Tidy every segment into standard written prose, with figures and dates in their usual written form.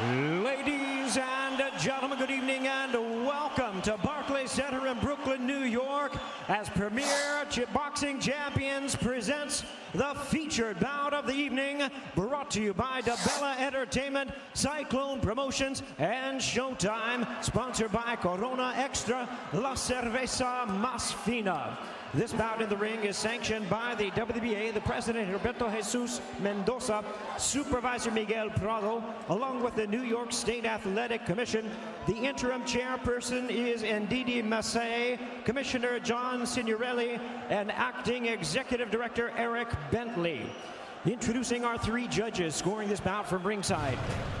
Ladies and gentlemen, good evening and welcome to Barclays Center in Brooklyn, New York, as Premier Boxing Champions presents the featured bout of the evening, brought to you by DeBella Entertainment, Cyclone Promotions, and Showtime, sponsored by Corona Extra, La Cerveza Más Fina. This bout in the ring is sanctioned by the WBA, the President Roberto Jesus Mendoza, Supervisor Miguel Prado, along with the New York State Athletic Commission. The interim chairperson is Ndidi Masay, Commissioner John Signorelli, and Acting Executive Director Eric Bentley. Introducing our three judges scoring this bout from ringside.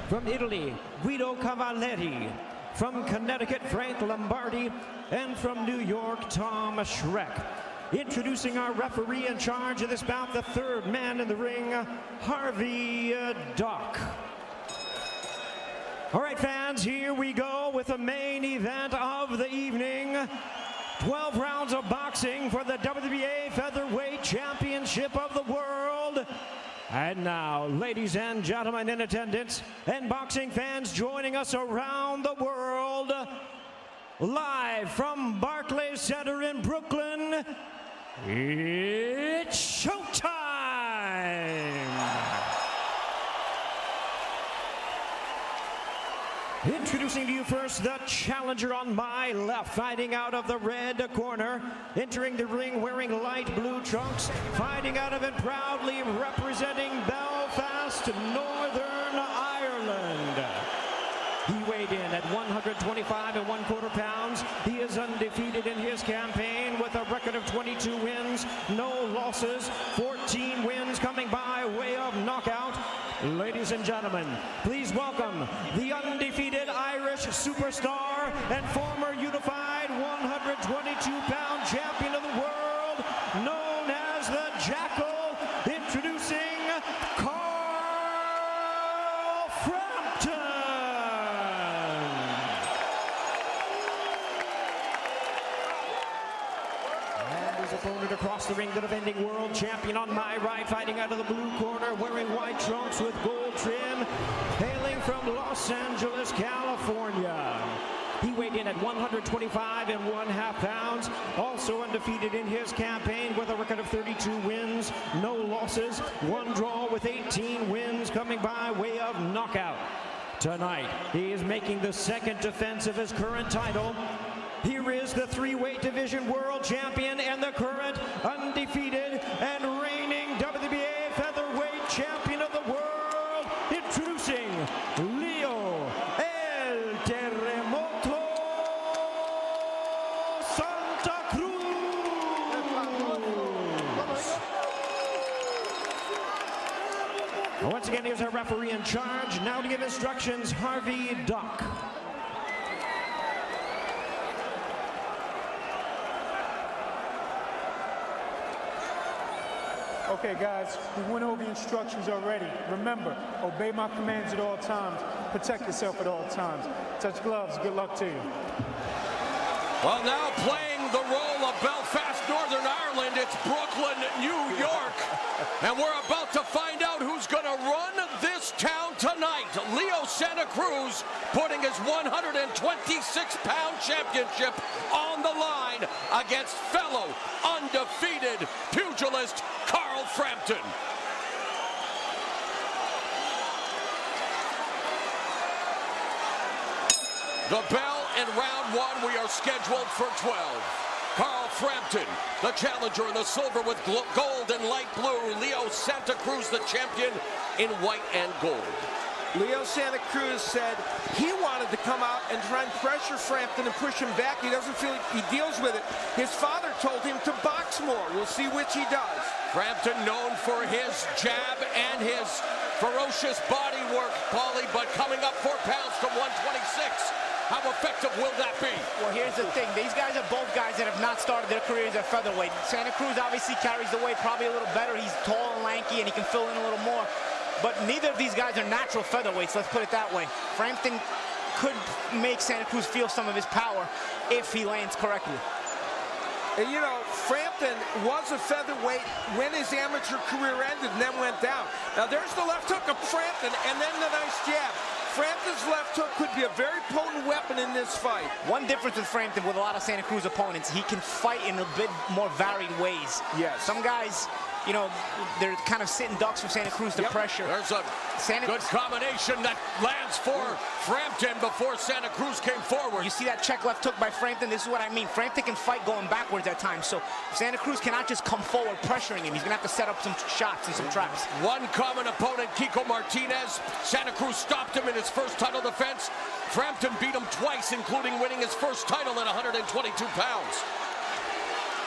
From Italy, Guido Cavalleri. From Connecticut, Frank Lombardi. And from New York, Tom Schreck. Introducing our referee in charge of this bout, the third man in the ring, Harvey Duck. All right, fans, here we go with the main event of the evening. 12 rounds of boxing for the WBA Featherweight Championship of the World. And now, ladies and gentlemen in attendance, and boxing fans joining us around the world, live from Barclays Center in Brooklyn, it's showtime! Introducing to you first the challenger on my left, fighting out of the red corner, entering the ring wearing light blue trunks, fighting out of it proudly representing Belfast, Northern Ireland. He weighed in at 125 1/4 pounds. He is undefeated in his campaign with a record of 22 wins, no losses, 14 wins coming by way of knockout. Ladies and gentlemen, please welcome the undefeated Irish superstar and former unified 122-pound champion of the world, known as the Jackal, introducing Carl Frampton. And his opponent across the ring, the defending world champion on my right, fighting out of the blue corner, wearing white trunks with gold trim, hailing from Los Angeles, California. He weighed in at 125 1/2 pounds, also undefeated in his campaign with a record of 32 wins, no losses, one draw with 18 wins coming by way of knockout. Tonight, he is making the second defense of his current title. Here is the three-weight division world champion and the current undefeated and reigning WBA featherweight champion of the world, introducing Leo El Terremoto Santa Cruz. Once again, here's our referee in charge. Now to give instructions, Harvey Duck. Okay, guys, we went over the instructions already. Remember, obey my commands at all times. Protect yourself at all times. Touch gloves. Good luck to you. Well, now playing the role of Belfast, Northern Ireland, it's Brooklyn, New York. And we're about to find out who's going to run this town tonight. Leo Santa Cruz putting his 126-pound championship on the line against fellow undefeated pugilist Carl Frampton. The bell in round one, we are scheduled for 12. Carl Frampton, the challenger in the silver with gold and light blue. Leo Santa Cruz, the champion in white and gold. Leo Santa Cruz said he wanted to come out and try and pressure Frampton and push him back. He doesn't feel he deals with it. His father told him to box more. We'll see which he does. Frampton known for his jab and his ferocious body work, Paulie, but coming up 4 pounds to 126. How effective will that be? Well, here's the thing. These guys are both guys that have not started their careers at featherweight. Santa Cruz obviously carries the weight probably a little better. He's tall and lanky, and he can fill in a little more. But neither of these guys are natural featherweights, let's put it that way. Frampton could make Santa Cruz feel some of his power if he lands correctly. And you know, Frampton was a featherweight when his amateur career ended and then went down. Now there's the left hook of Frampton and then the nice jab. Frampton's left hook could be a very potent weapon in this fight. One difference with Frampton, with a lot of Santa Cruz opponents, he can fight in a bit more varied ways. Yes. Some guys, you know, they're kind of sitting ducks for Santa Cruz to pressure. There's a good combination that lands for Frampton before Santa Cruz came forward. You see that check left hook by Frampton? This is what I mean. Frampton can fight going backwards at times, so Santa Cruz cannot just come forward pressuring him. He's gonna have to set up some shots and some traps. One common opponent, Kiko Martinez. Santa Cruz stopped him in his first title defense. Frampton beat him twice, including winning his first title at 122 pounds.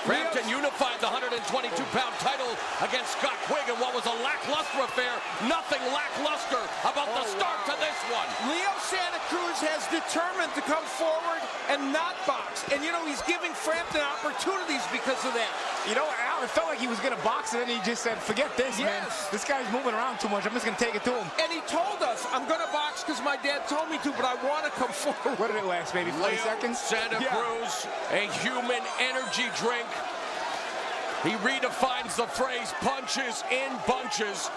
Frampton unified the 122-pound title against Scott Quigg in what was a lackluster affair. Nothing lackluster about the start to this one. Leo Santa Cruz has determined to come forward and not box. And, you know, he's giving Frampton opportunities because of that. You know, Al, it felt like he was going to box, and then he just said, forget this, man. This guy's moving around too much. I'm just going to take it to him. And he told us, I'm going to box because my dad told me to, but I want to come forward. What did it last, maybe 40 seconds? Santa Cruz, a human energy drink. He redefines the phrase punches in bunches.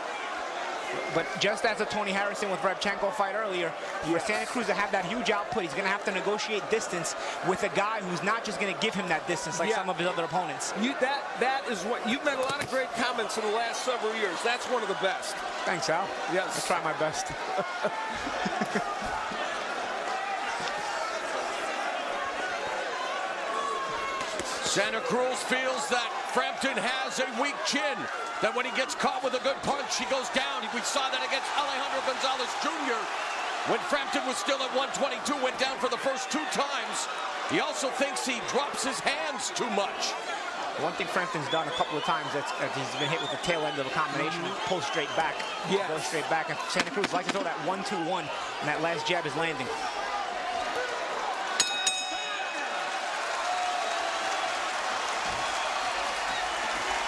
But just as a Tony Harrison with Rabchenko fight earlier, for Santa Cruz to have that huge output, he's going to have to negotiate distance with a guy who's not just going to give him that distance like some of his other opponents. That is what you've made a lot of great comments in the last several years. That's one of the best. Thanks, Al. Yes. I'll try my best. Santa Cruz feels that Frampton has a weak chin, that when he gets caught with a good punch, he goes down. We saw that against Alejandro Gonzalez Jr. when Frampton was still at 122, went down for the first 2 times. He also thinks he drops his hands too much. One thing Frampton's done a couple of times, he's been hit with the tail end of a combination, pull straight back, go straight back. And Santa Cruz likes to throw that 1-2-1, and that last jab is landing.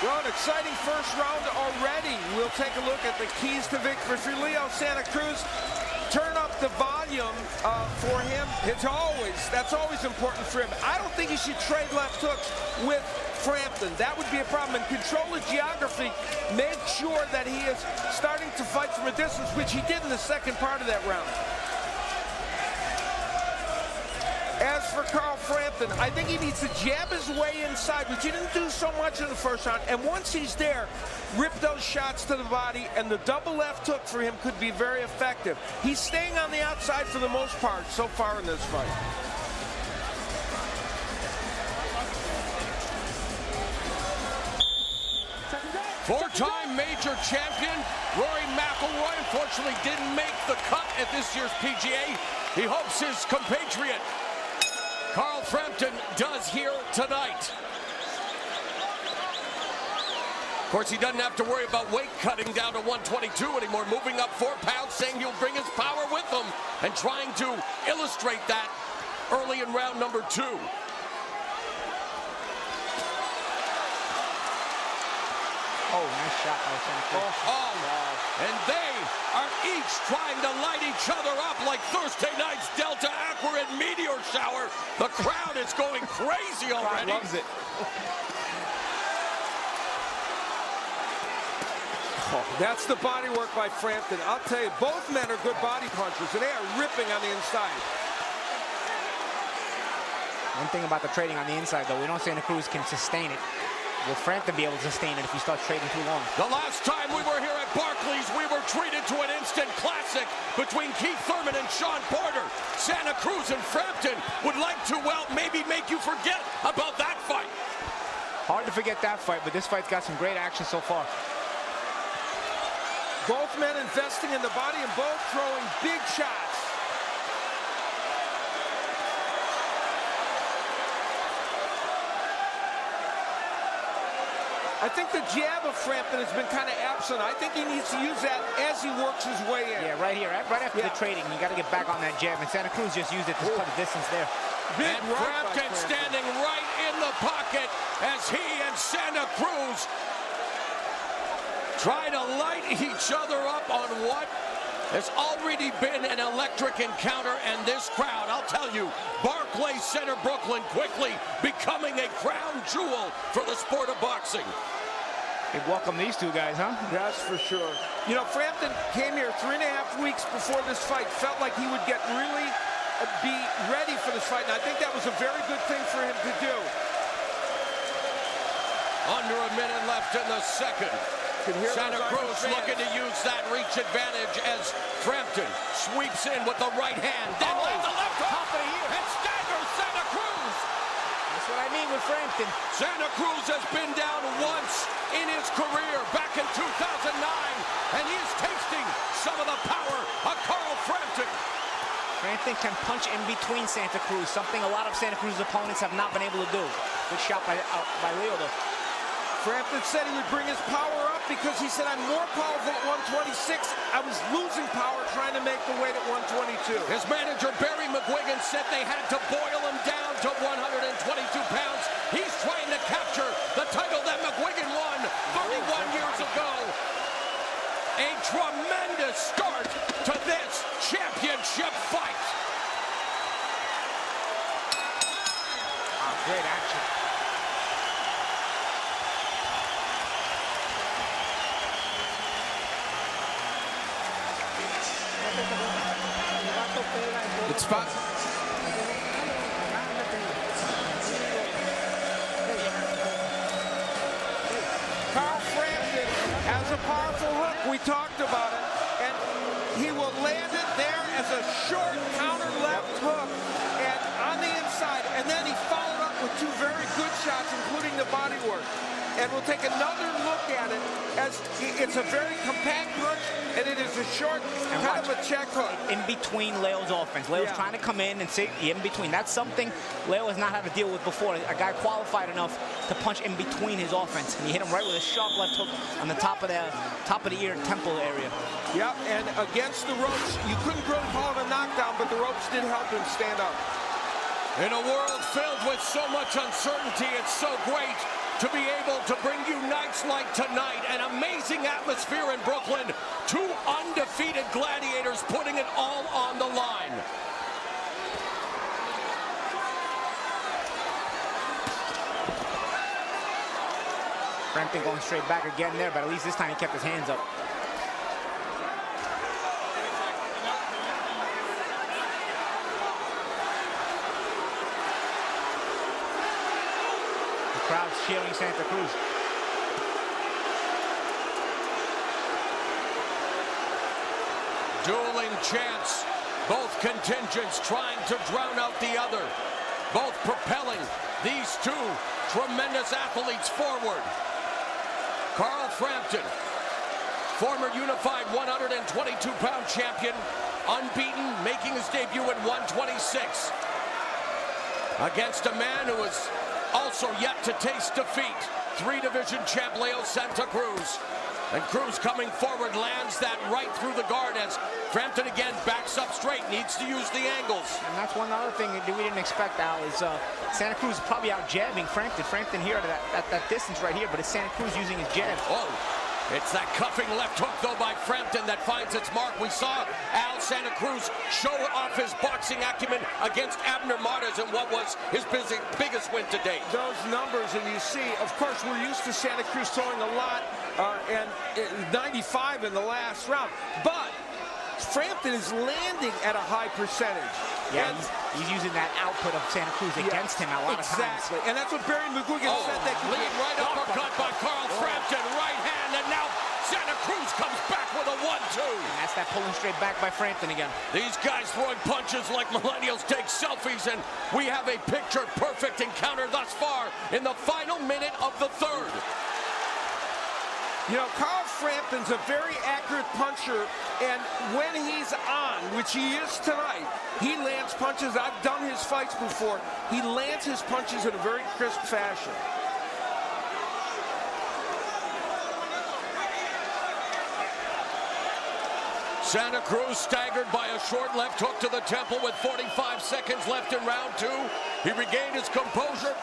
Well, an exciting first round already. We'll take a look at the keys to victory for Leo Santa Cruz. Turn up the volume for him. That's always important for him. I don't think he should trade left hooks with Frampton. That would be a problem. And control the geography. Make sure that he is starting to fight from a distance, which he did in the second part of that round. As for Carl Frampton, I think he needs to jab his way inside, which he didn't do so much in the first round. And once he's there, rip those shots to the body, and the double left hook for him could be very effective. He's staying on the outside for the most part so far in this fight. Four-time major champion Rory McIlroy unfortunately didn't make the cut at this year's PGA. He hopes his compatriot Carl Frampton does here tonight. Of course, he doesn't have to worry about weight cutting down to 122 anymore, moving up 4 pounds, saying he'll bring his power with him, and trying to illustrate that early in round number 2. Oh, nice shot by Santa Cruz. And they are each trying to light each other up like Thursday night's Delta Aqua and Meteor Shower. The crowd is going crazy already. Loves it. That's the body work by Frampton. I'll tell you, both men are good body punchers, and they are ripping on the inside. One thing about the trading on the inside, though, we know Santa Cruz can sustain it. Will Frampton be able to sustain it if he starts trading too long? The last time we were here at Barclays, we were treated to an instant classic between Keith Thurman and Sean Porter. Santa Cruz and Frampton would like to, well, maybe make you forget about that fight. Hard to forget that fight, but this fight's got some great action so far. Both men investing in the body and both throwing big shots. I think the jab of Frampton has been kind of absent. I think he needs to use that as he works his way in. Yeah, right here, right after the trading, you got to get back on that jab, and Santa Cruz just used it to cut the distance there. Big and Frampton standing right in the pocket as he and Santa Cruz try to light each other up on what has already been an electric encounter, and this crowd, I'll tell you, Barclays Center, Brooklyn, quickly becoming a crown jewel for the sport of boxing. They welcome these two guys, huh? That's for sure. You know, Frampton came here 3.5 weeks before this fight. Felt like he would be ready for this fight, and I think that was a very good thing for him to do. Under a minute left in the second. Santa Cruz looking to use that reach advantage as Frampton sweeps in with the right hand. Then lands the left hook and staggers Santa Cruz. That's what I mean with Frampton. Santa Cruz has been down once in his career back in 2009, and he's tasting some of the power of Carl Frampton. Frampton can punch in between Santa Cruz, something a lot of Santa Cruz's opponents have not been able to do. Good shot by Leo, though. Frampton said he would bring his power up because he said, I'm more powerful at 126. I was losing power trying to make the weight at 122. His manager, Barry McGuigan, said they had to boil him down to 122 pounds. He's trying to capture the title that McGuigan won 31 years ago. A tremendous start to this championship fight. Great action. It's fun. Carl Frampton has a powerful hook. We talked about it. And he will land it there as a short counter left hook and on the inside. And then he followed up with two very good shots, including the body work. And we'll take another look at it as it's a very compact punch, and it is a short, kind of a check hook. In between Leo's offense. Leo's trying to come in and sit in between. That's something Leo has not had to deal with before. A guy qualified enough to punch in between his offense. And he hit him right with a sharp left hook on the top of the ear temple area. Yeah, and against the ropes, you couldn't really call it a knockdown, but the ropes did help him stand up. In a world filled with so much uncertainty, it's so great to be able to bring you nights like tonight. An amazing atmosphere in Brooklyn. Two undefeated gladiators putting it all on the line. Frampton going straight back again there, but at least this time he kept his hands up. Crowd's cheering Santa Cruz. Dueling chants. Both contingents trying to drown out the other. Both propelling these two tremendous athletes forward. Carl Frampton, former unified 122-pound champion, unbeaten, making his debut at 126. Against a man who is also yet to taste defeat, three-division champ Leo Santa Cruz. And Cruz coming forward lands that right through the guard as Frampton again backs up straight, needs to use the angles. And that's one other thing that we didn't expect, Al, is Santa Cruz is probably out jabbing Frampton. Frampton here at that distance right here, but it's Santa Cruz using his jab. Oh, it's that cuffing left hook, though, by Frampton that finds its mark. We saw Al Santa Cruz show off his boxing acumen against Abner Martez in what was his biggest win to date. Those numbers, and you see, of course, we're used to Santa Cruz throwing a lot, and 95 in the last round. But Frampton is landing at a high percentage. Yeah, he's using that output of Santa Cruz against him a lot of times. Exactly, and that's what Barry McGuigan said they could lead right uppercut by Carl Frampton, right hand, and now Santa Cruz comes back with a 1-2. And that's that pulling straight back by Frampton again. These guys throwing punches like millennials take selfies, and we have a picture-perfect encounter thus far in the final minute of the third. You know, Carl Frampton's a very accurate puncher, and when he's on, which he is tonight, he lands punches. I've done his fights before. He lands his punches in a very crisp fashion. Santa Cruz staggered by a short left hook to the temple with 45 seconds left in round two. He regained his composure.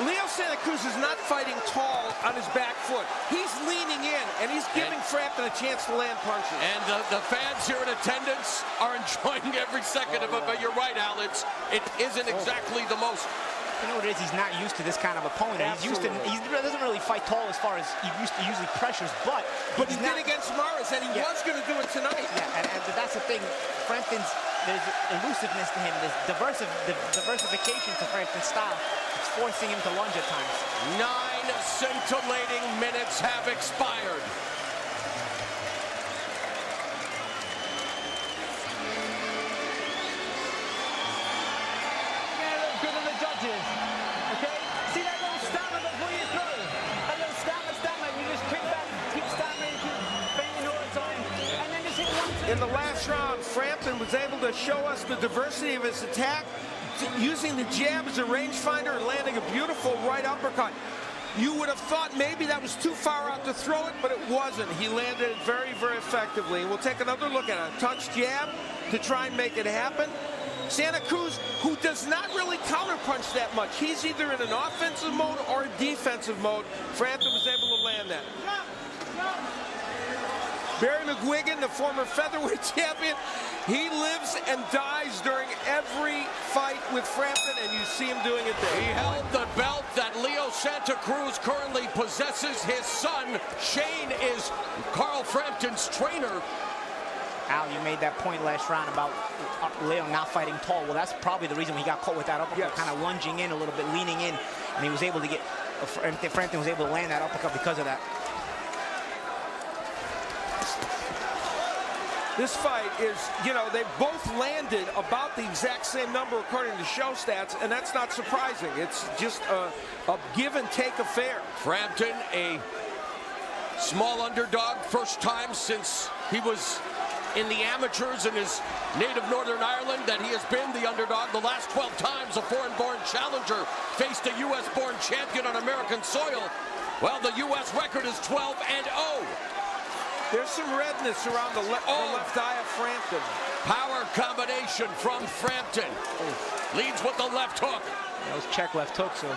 Leo Santa Cruz is not fighting tall on his back foot. He's leaning in, and he's giving Frampton a chance to land punches. And the fans here in attendance are enjoying every second of it, but you're right, Al. It isn't exactly the most You know what it is? He's not used to this kind of opponent. Absolutely. He doesn't really fight tall as far as he usually pressures, but he did against Morris, and he was going to do it tonight. Yeah, and that's the thing. Frampton's, there's elusiveness to him. There's diversification to Frampton's style. It's forcing him to lunge at times. 9 scintillating minutes have expired. In the last round, Frampton was able to show us the diversity of his attack, using the jab as a rangefinder and landing a beautiful right uppercut. You would have thought maybe that was too far out to throw it, but it wasn't. He landed it very, very effectively. We'll take another look at a touch jab to try and make it happen. Santa Cruz, who does not really counterpunch that much. He's either in an offensive mode or a defensive mode. Frampton was able to land that. Barry McGuigan, the former featherweight champion, he lives and dies during every fight with Frampton, and you see him doing it there. He held the belt that Leo Santa Cruz currently possesses. His son, Shane, is Carl Frampton's trainer. Al, you made that point last round about Leo not fighting tall. Well, that's probably the reason he got caught with that uppercut, kind of lunging in a little bit, leaning in, and he was able to get, Frampton was able to land that uppercut because of that. This fight is, you know, they both landed about the exact same number according to show stats, and that's not surprising. It's just a give and take affair. Frampton, a small underdog, first time since he was in the amateurs in his native Northern Ireland that he has been the underdog. The last 12 times a foreign-born challenger faced a U.S.-born champion on American soil. Well, the U.S. record is 12-0. There's some redness around the left eye of Frampton. Power combination from Frampton. Leads with the left hook. That was check left hook, so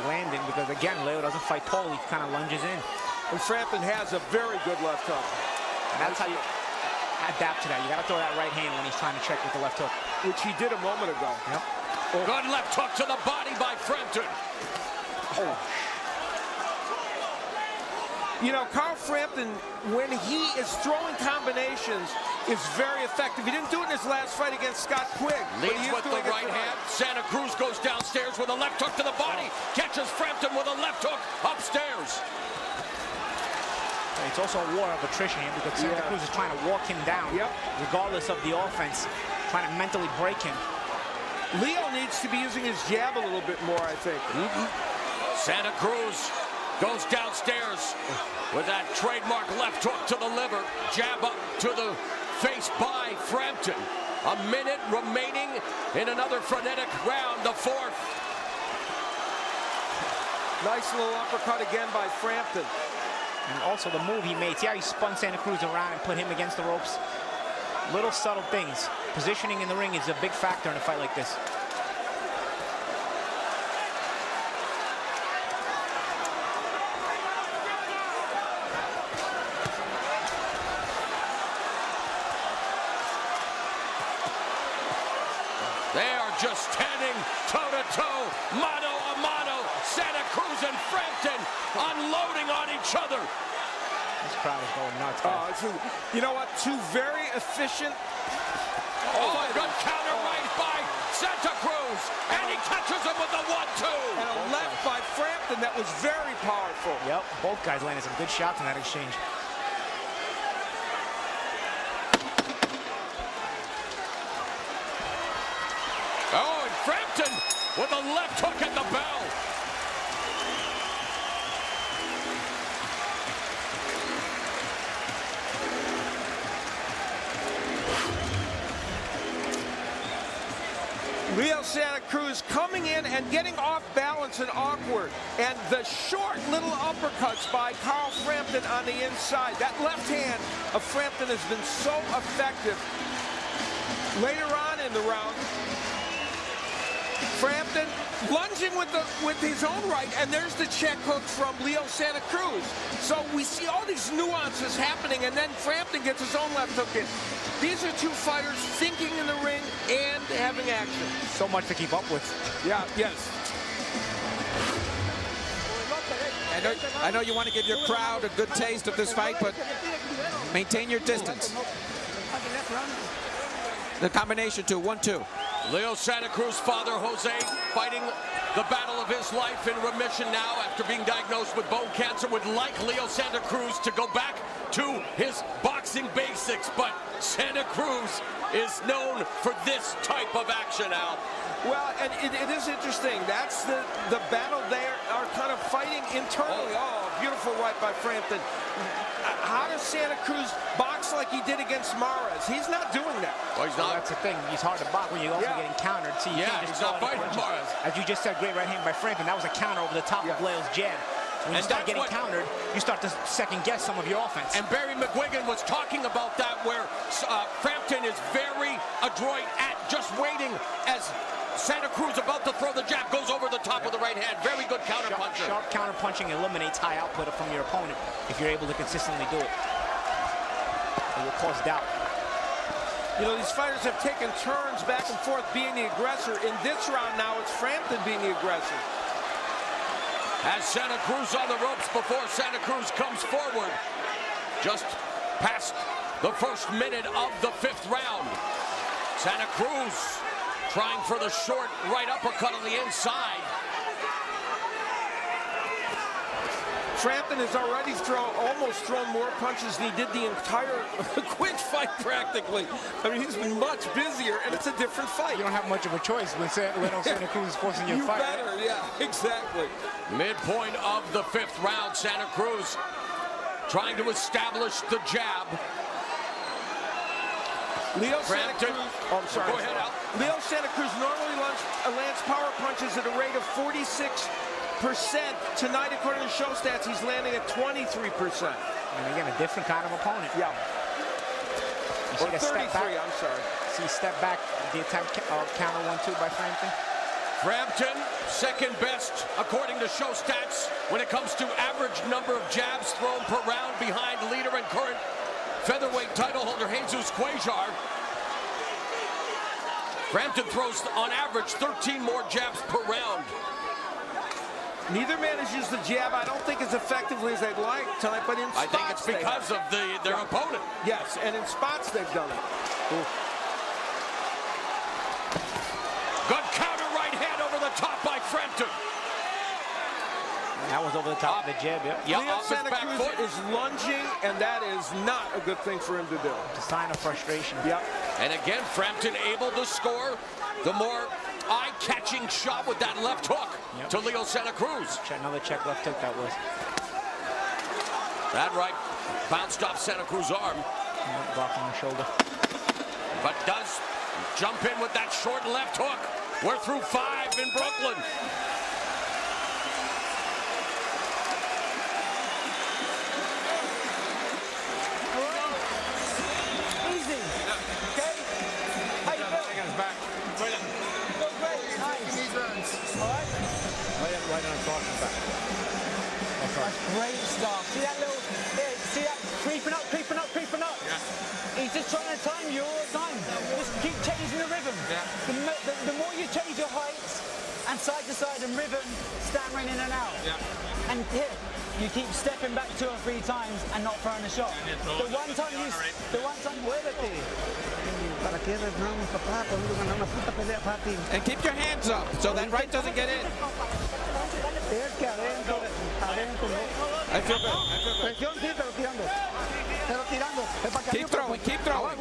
landing, because again, Leo doesn't fight tall. He kind of lunges in. And Frampton has a very good left hook. And that's how you adapt to that. You got to throw that right hand when he's trying to check with the left hook. Which he did a moment ago. Yep. Good left hook to the body by Frampton. Oh. You know, Carl Frampton, when he is throwing combinations, is very effective. He didn't do it in his last fight against Scott Quigg. Leads with the right hand. Santa Cruz goes downstairs with a left hook to the body. Catches Frampton with a left hook upstairs. It's also a war of attrition here because Santa Cruz is trying to walk him down, regardless of the offense, trying to mentally break him. Leo needs to be using his jab a little bit more, I think. Santa Cruz goes downstairs with that trademark left hook to the liver. Jab up to the face by Frampton. A minute remaining in another frenetic round, the fourth. Nice little uppercut again by Frampton. And also the move he made. See how he spun Santa Cruz around and put him against the ropes? Little subtle things. Positioning in the ring is a big factor in a fight like this. They are just standing toe-to-toe, mano-a-mano. Santa Cruz and Frampton unloading on each other. This crowd is going nuts, guys. You know what? Two very efficient. Good counter right by Santa Cruz. And he catches him with the 1-2. And a left by Frampton that was very powerful. Yep, both guys landed some good shots in that exchange. Oh, and Frampton with a left hook at the bell. Leo Santa Cruz coming in and getting off balance and awkward. And the short little uppercuts by Carl Frampton on the inside. That left hand of Frampton has been so effective. Later on in the round, Frampton lunging with his own right, and there's the check hook from Leo Santa Cruz. So we see all these nuances happening, and then Frampton gets his own left hook in. These are two fighters thinking in the ring and having action. So much to keep up with. Yeah, yes. I know you want to give your crowd a good taste of this fight, but maintain your distance. The combination to 1-2. Leo Santa Cruz, father Jose, fighting the battle of his life in remission now after being diagnosed with bone cancer. Would like Leo Santa Cruz to go back to his boxing basics, but Santa Cruz is known for this type of action, Al. Well, and it is interesting. That's the battle they are kind of fighting internally. Oh, beautiful right by Frampton. How does Santa Cruz box like he did against Mares? He's not doing that. Well, he's not. Well, that's the thing. He's hard to block when you're also getting countered. See, you can't just he's not fighting Mares. As you just said, great right hand by Frampton. That was a counter over the top of Leo's jab. When you start getting countered, you start to second guess some of your offense. And Barry McGuigan was talking about that, where Frampton is very adroit at just waiting as Santa Cruz about to throw the jab, goes over the top of the right hand. Very good counter puncher. Sharp counter punching eliminates high output from your opponent if you're able to consistently do it. It will cause doubt. You know, these fighters have taken turns back and forth being the aggressor. In this round now, it's Frampton being the aggressor. Has Santa Cruz on the ropes before Santa Cruz comes forward. Just past the first minute of the 5th round. Santa Cruz trying for the short right uppercut on the inside. Frampton has already almost thrown more punches than he did the entire quick fight practically. I mean, he's been much busier, and it's a different fight. You don't have much of a choice when Santa Cruz is forcing you to fight. You better, yeah, exactly. Midpoint of the 5th round, Santa Cruz trying to establish the jab. Leo Santa Cruz, oh, I'm sorry. Go ahead, Al. Leo Santa Cruz normally lands power punches at a rate of 46%. Tonight, according to show stats, he's landing at 23%. And again, a different kind of opponent. Yeah. You Or 33, I'm sorry. See, step back, the attempt counter 1-2 by Frampton. Frampton, second best according to show stats when it comes to average number of jabs thrown per round, behind leader and current featherweight title holder Jesus Cuellar. Frampton throws on average 13 more jabs per round. Neither man has used the jab, I don't think, as effectively as they'd like tonight, but in spots I think it's because of their opponent. Yes, and in spots they've done it. Ooh. Good counter right hand over the top by Frampton. That was over the top of the jab, Leo Santa Cruz is lunging, and that is not a good thing for him to do. It's a sign of frustration. Yep. And again, Frampton able to score the more eye-catching shot with that left hook to Leo Santa Cruz. Another check left hook that was. That right bounced off Santa Cruz's arm. Block on the shoulder. But does jump in with that short left hook. We're through 5 in Brooklyn. Great stuff. See that little, see that creeping up, creeping up, creeping up? Yeah. He's just trying to time you all the time. Just keep changing the rhythm. Yeah. The more you change your heights and side to side and rhythm, stammering in and out. Yeah. And here, you keep stepping back 2 or 3 times and not throwing a shot. The one time, muévete. And keep your hands up so that right doesn't get in. I feel good. Keep throwing, keep throwing.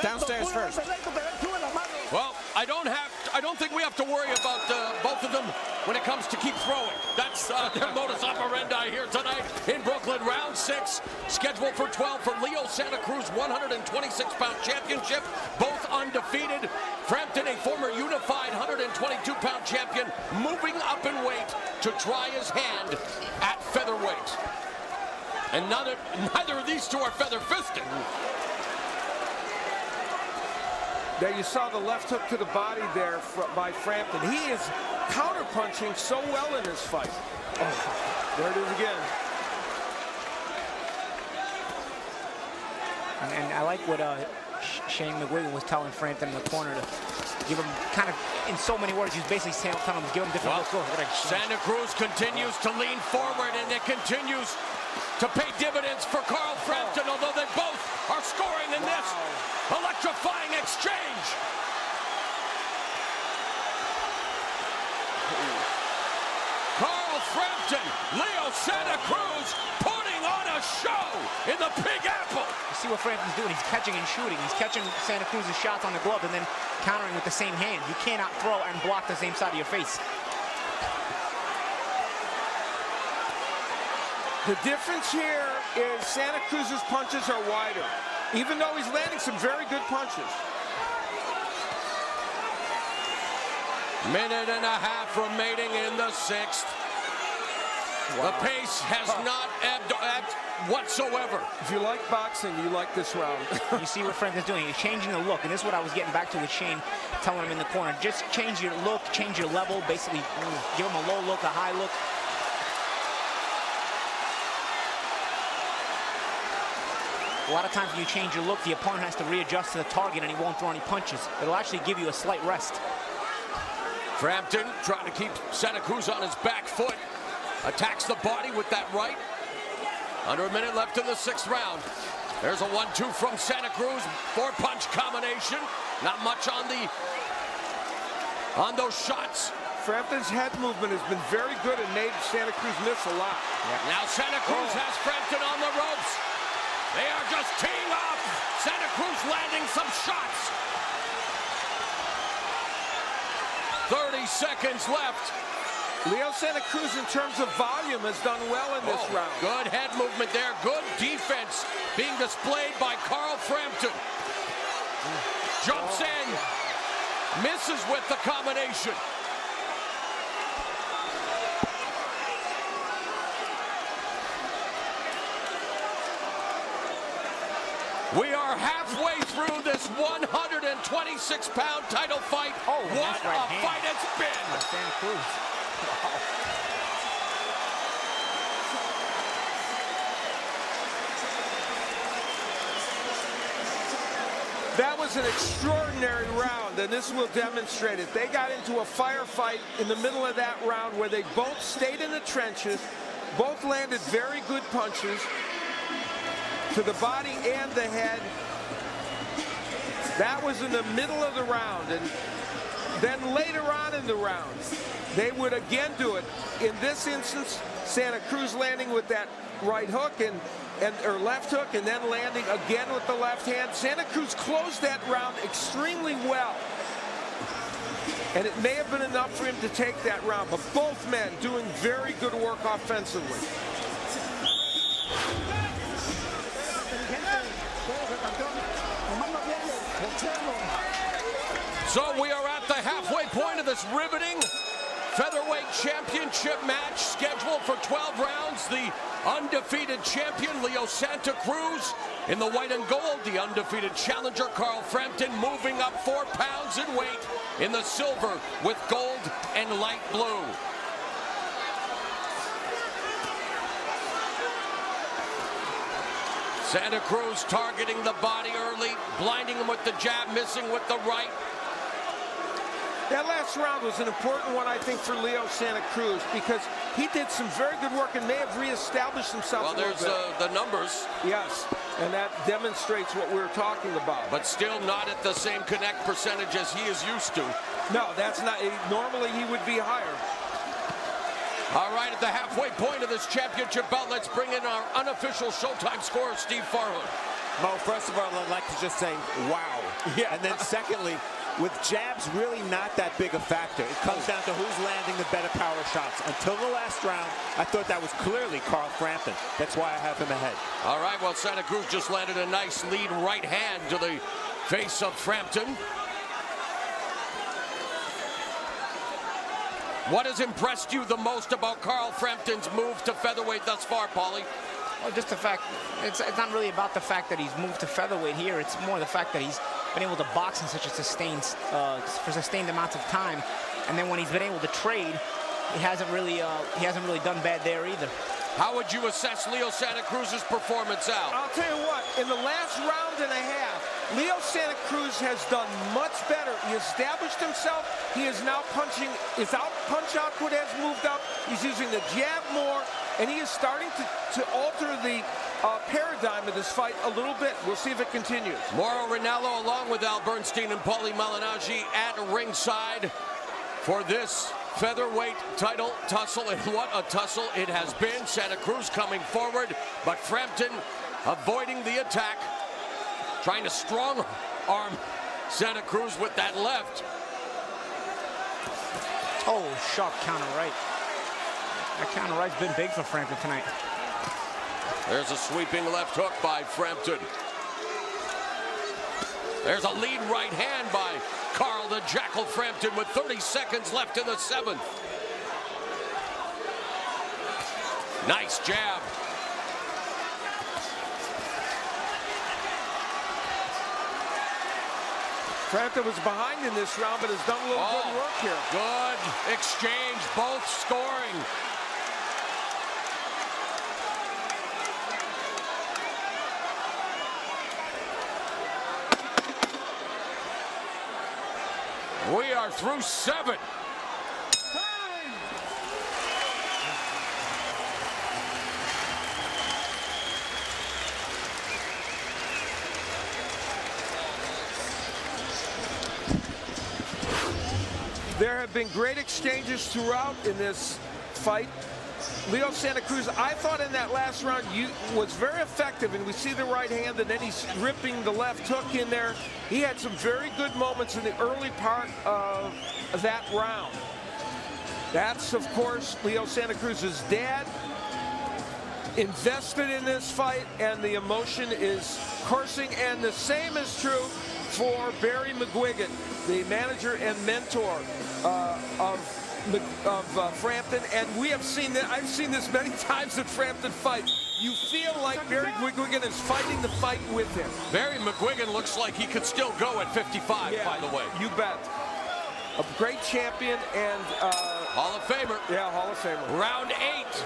Downstairs first. Well, I don't think we have to worry about both of them when it comes to keep throwing. That's their modus operandi here tonight in Brooklyn. Round 6, scheduled for 12 for Leo Santa Cruz 126-pound championship, both undefeated. Frampton, a former unified 122-pound champion, moving up in weight to try his hand at featherweight. And neither of these two are feather-fisted. There you saw the left hook to the body there by Frampton. He is counter-punching so well in this fight. Oh, there it is again. And I like what Shane McGuigan was telling Frampton in the corner to give him kind of, in so many words, he's basically telling him, give him different looks. Santa Cruz continues to lean forward, and it continues to pay dividends for Carl Frampton, although they both are scoring in this electrifying exchange. Carl Frampton, Leo Santa Cruz putting on a show in the Big Apple. You see what Frampton's doing? He's catching and shooting. He's catching Santa Cruz's shots on the glove and then countering with the same hand. You cannot throw and block the same side of your face. The difference here is Santa Cruz's punches are wider, even though he's landing some very good punches. Minute and a half remaining in the 6th. The pace has not ebbed whatsoever. If you like boxing, you like this round. You see what Frampton's doing. He's changing the look, and this is what I was getting back to with Shane, telling him in the corner. Just change your look, change your level, basically give him a low look, a high look. A lot of times when you change your look, the opponent has to readjust to the target and he won't throw any punches. It'll actually give you a slight rest. Frampton trying to keep Santa Cruz on his back foot. Attacks the body with that right. Under a minute left in the 6th round. There's a 1-2 from Santa Cruz. 4-punch combination. Not much on those shots. Frampton's head movement has been very good and made Santa Cruz miss a lot. Now Santa Cruz has Frampton on the ropes. They are just teeing off. Santa Cruz landing some shots. 30 seconds left. Leo Santa Cruz, in terms of volume, has done well in this round. Good head movement there. Good defense being displayed by Carl Frampton. Jumps in. Misses with the combination. We are halfway through this 126-pound title fight. Oh, what a fight it's been. Santa Cruz. Wow. That was an extraordinary round, and this will demonstrate it. They got into a firefight in the middle of that round where they both stayed in the trenches, both landed very good punches to the body and the head. That was in the middle of the round, and then later on in the round, they would again do it. In this instance, Santa Cruz landing with that right hook or left hook, and then landing again with the left hand. Santa Cruz closed that round extremely well, and it may have been enough for him to take that round, but both men doing very good work offensively. So we are at the halfway point of this riveting featherweight championship match, scheduled for 12 rounds. The undefeated champion, Leo Santa Cruz, in the white and gold. The undefeated challenger, Carl Frampton, moving up 4 pounds in weight in the silver with gold and light blue. Santa Cruz targeting the body early, blinding him with the jab, missing with the right. That last round was an important one, I think, for Leo Santa Cruz, because he did some very good work and may have reestablished himself a little bit. Well, there's the numbers. Yes, and that demonstrates what we're talking about. But still not at the same connect percentage as he is used to. No, that's not. Normally he would be higher. All right, at the halfway point of this championship bout, let's bring in our unofficial Showtime scorer, Steve Farhood. Mo, first of all, I'd like to just say, wow. Yeah. And then secondly, with jabs really not that big a factor. It comes down to who's landing the better power shots. Until the last round, I thought that was clearly Carl Frampton. That's why I have him ahead. All right, well, Santa Cruz just landed a nice lead right hand to the face of Frampton. What has impressed you the most about Carl Frampton's move to featherweight thus far, Paulie? Well, just the fact, it's not really about the fact that he's moved to featherweight here. It's more the fact that he's been able to box in such a sustained amounts of time, and then when he's been able to trade, he hasn't really done bad there either. How would you assess Leo Santa Cruz's performance out? I'll tell you what, in the last round and a half, Leo Santa Cruz has done much better. He established himself. He is now punching. His punch output has moved up. He's using the jab more, and he is starting to alter the paradigm of this fight a little bit. We'll see if it continues. Mauro Ranallo along with Al Bernstein and Paulie Malignaggi at ringside for this featherweight title tussle, and what a tussle it has been. Santa Cruz coming forward, but Frampton avoiding the attack, trying to strong arm Santa Cruz with that left. Oh, sharp counter right. That counter right's been big for Frampton tonight. There's a sweeping left hook by Frampton. There's a lead right hand by Carl the Jackal Frampton with 30 seconds left in the 7th. Nice jab. Frampton was behind in this round, but has done a little good work here. Good exchange, both scoring. We are through 7. There have been great exchanges throughout in this fight. Leo Santa Cruz, I thought in that last round was very effective, and we see the right hand, and then he's ripping the left hook in there. He had some very good moments in the early part of that round. That's, of course, Leo Santa Cruz's dad invested in this fight, and the emotion is coursing, and the same is true for Barry McGuigan, the manager and mentor of Frampton, and we have seen that. I've seen this many times at Frampton fights. You feel like Barry McGuigan is fighting the fight with him. Barry McGuigan looks like he could still go at 55, by the way. You bet. A great champion and Hall of Famer. Yeah, Hall of Famer. Round 8.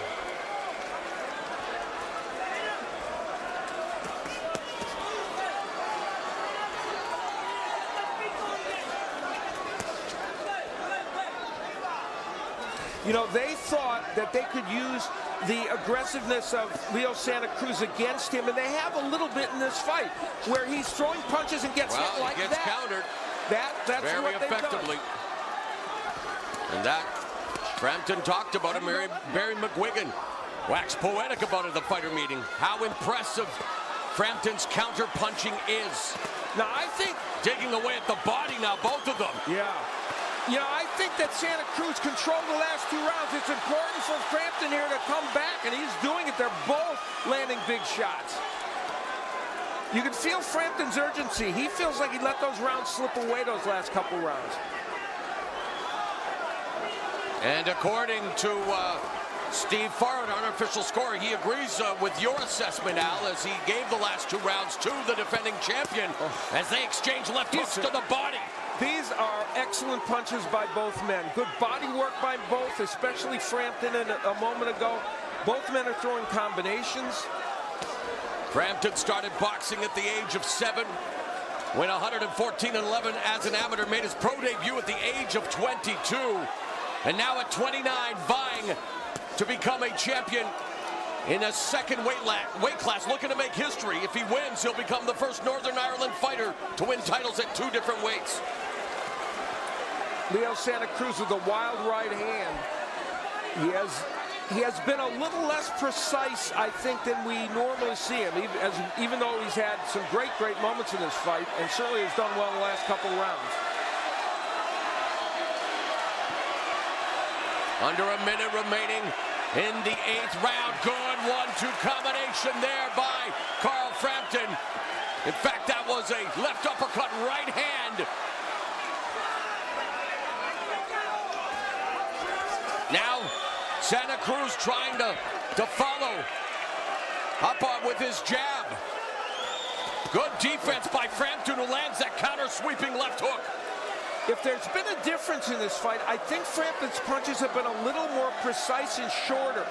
You know, they thought that they could use the aggressiveness of Leo Santa Cruz against him, and they have a little bit in this fight where he's throwing punches and gets hit like he gets countered. That's very what effectively. And that, Frampton talked about it. Barry McGuigan waxed poetic about it at the fighter meeting. How impressive Frampton's counter punching is. Now, I think digging away at the body now, both of them. Yeah. You know, I think that Santa Cruz controlled the last 2 rounds. It's important for Frampton here to come back, and he's doing it. They're both landing big shots. You can feel Frampton's urgency. He feels like he let those rounds slip away, those last couple rounds. And according to Steve Farrell, our unofficial scorer, he agrees with your assessment, Al, as he gave the last 2 rounds to the defending champion as they exchange left hooks to the body. These are excellent punches by both men. Good body work by both, especially Frampton and a moment ago. Both men are throwing combinations. Frampton started boxing at the age of 7. Went 114-11 as an amateur. Made his pro debut at the age of 22. And now at 29, vying to become a champion in a second weight class, looking to make history. If he wins, he'll become the first Northern Ireland fighter to win titles at 2 different weights. Leo Santa Cruz with a wild right hand. He has been a little less precise, I think, than we normally see him, even though he's had some great moments in this fight, and certainly has done well in the last couple rounds. Under a minute remaining in the 8th round. Good 1-2 combination there by Carl Frampton. In fact, that was a left uppercut right hand. Now, Santa Cruz trying to follow up on with his jab. Good defense by Frampton, who lands that counter sweeping left hook. If there's been a difference in this fight, I think Frampton's punches have been a little more precise and shorter.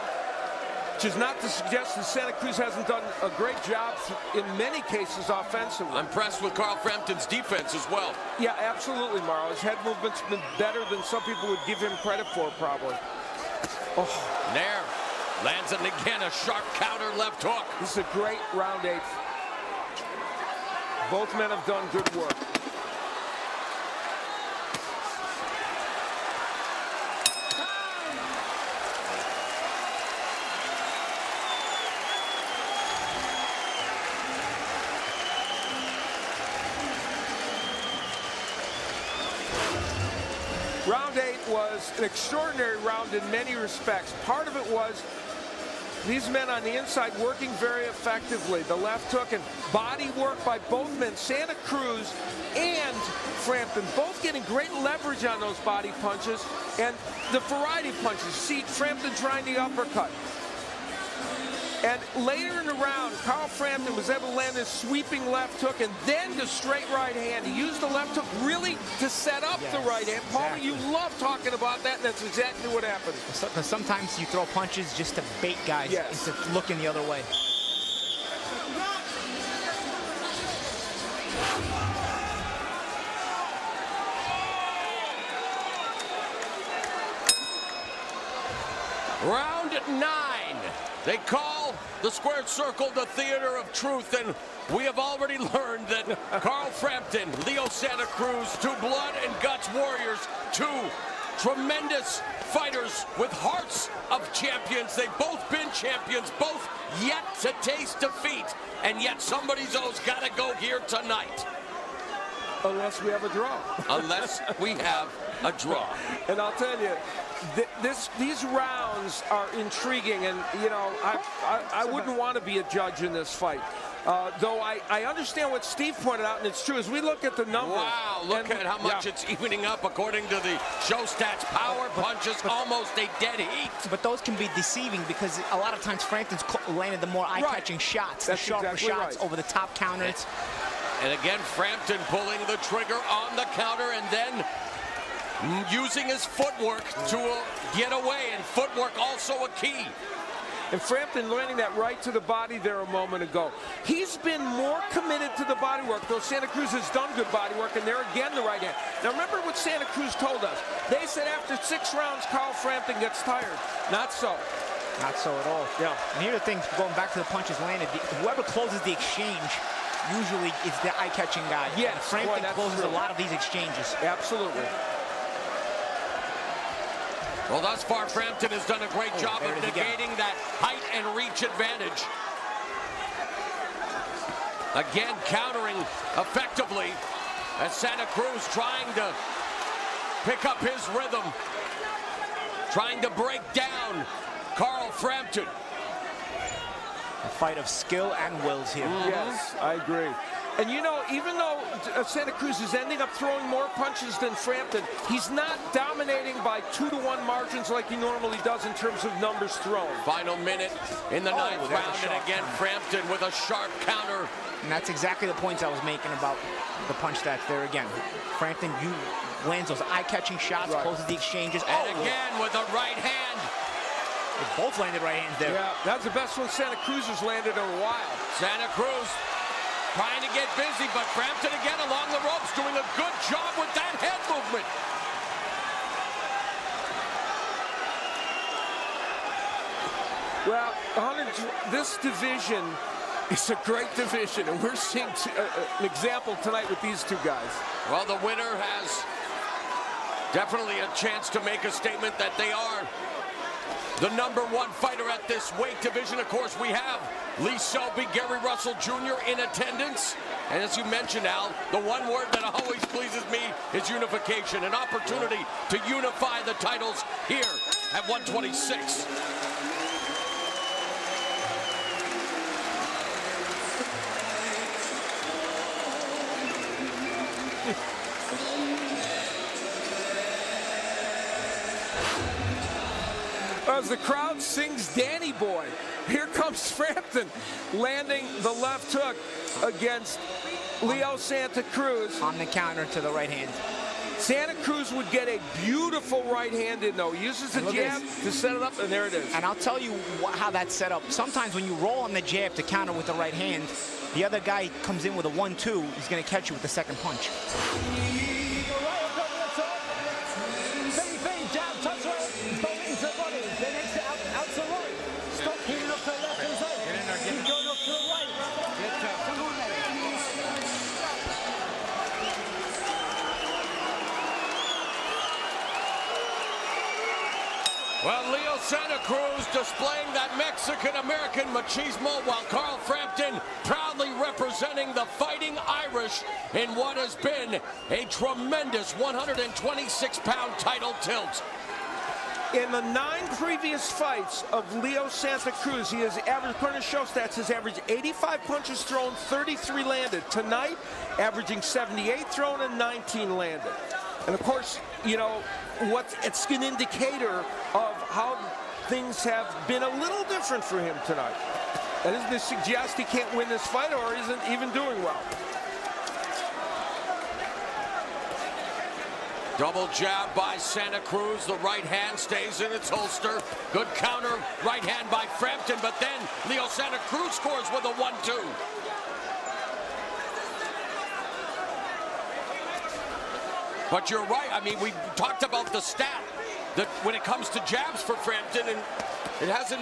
which is not to suggest that Santa Cruz hasn't done a great job in many cases offensively. I'm impressed with Carl Frampton's defense as well. Yeah, absolutely, Mauro. His head movement's been better than some people would give him credit for, probably. Oh. Nair lands it again, a sharp counter left hook. This is a great round 8. Both men have done good work. Round 8 was an extraordinary round in many respects. Part of it was these men on the inside working very effectively. The left hook and body work by both men, Santa Cruz and Frampton, both getting great leverage on those body punches. And the variety of punches, see Frampton trying the uppercut. And later in the round, Carl Frampton was able to land his sweeping left hook and then the straight right hand. He used the left hook really to set up the right hand. Paul, you love talking about that, and that's exactly what happened. Sometimes you throw punches just to bait guys into looking the other way. Round 9. They call the squared circle the theater of truth, and we have already learned that Carl Frampton, Leo Santa Cruz, two blood and guts warriors, two tremendous fighters with hearts of champions. They've both been champions, both yet to taste defeat, and yet somebody's always got to go here tonight. Unless we have a draw. Unless we have a draw. And I'll tell you, these rounds are intriguing, and you know, I wouldn't want to be a judge in this fight. Though I understand what Steve pointed out, and it's true. As we look at the numbers. Wow, look at how much it's evening up according to the show stats. Power punches, almost a dead heat. But those can be deceiving because a lot of times Frampton's landed the more eye-catching shots, the sharper shots over the top counters. And again, Frampton pulling the trigger on the counter and then using his footwork to get away, and footwork also a key. And Frampton landing that right to the body there a moment ago. He's been more committed to the body work, though Santa Cruz has done good body work, and there again the right hand. Now remember what Santa Cruz told us. They said after 6 rounds, Carl Frampton gets tired. Not so. Not so at all. Yeah. And here are the things, going back to the punches landed, whoever closes the exchange usually is the eye-catching guy. Yes. Frampton closes a lot of these exchanges. Absolutely. Well, thus far, Frampton has done a great job of negating that height and reach advantage. Again, countering effectively as Santa Cruz trying to pick up his rhythm, trying to break down Carl Frampton. A fight of skill and wills here. Yes, I agree. And you know, even though Santa Cruz is ending up throwing more punches than Frampton, he's not dominating by 2-to-1 margins like he normally does in terms of numbers thrown. Final minute in the 9th round, and again, Frampton with a sharp counter. And that's exactly the points I was making about the punch stats there again. Frampton lands those eye-catching shots, closes the exchanges. And again with a right hand. They both landed right hands there. Yeah, that's the best one Santa Cruz has landed in a while. Santa Cruz trying to get busy, but Frampton again along the ropes doing a good job with that head movement. Well, this division is a great division, and we're seeing an example tonight with these two guys. Well, the winner has definitely a chance to make a statement that they are the #1 fighter at this weight division. Of course, we have Lee Selby, Gary Russell Jr. in attendance. And as you mentioned, Al, the one word that always pleases me is unification. An opportunity to unify the titles here at 126. As the crowd sings Danny Boy, here comes Frampton landing the left hook against Leo Santa Cruz. On the counter to the right hand. Santa Cruz would get a beautiful right hand in, though. He uses the jab to set it up, and there it is. And I'll tell you how that's set up. Sometimes when you roll on the jab to counter with the right hand, the other guy comes in with a 1-2. He's going to catch you with the second punch. Well, Leo Santa Cruz displaying that Mexican-American machismo, while Carl Frampton proudly representing the Fighting Irish in what has been a tremendous 126-pound title tilt. In the 9 previous fights of Leo Santa Cruz, he has averaged, according to show stats, has averaged 85 punches thrown, 33 landed. Tonight, averaging 78 thrown and 19 landed. And of course, you know, it's an indicator of how things have been a little different for him tonight. That isn't to suggest he can't win this fight or isn't even doing well. Double jab by Santa Cruz. The right hand stays in its holster. Good counter right hand by Frampton, but then Leo Santa Cruz scores with a 1-2. But you're right. I mean, we talked about the stat that when it comes to jabs for Frampton, and it hasn't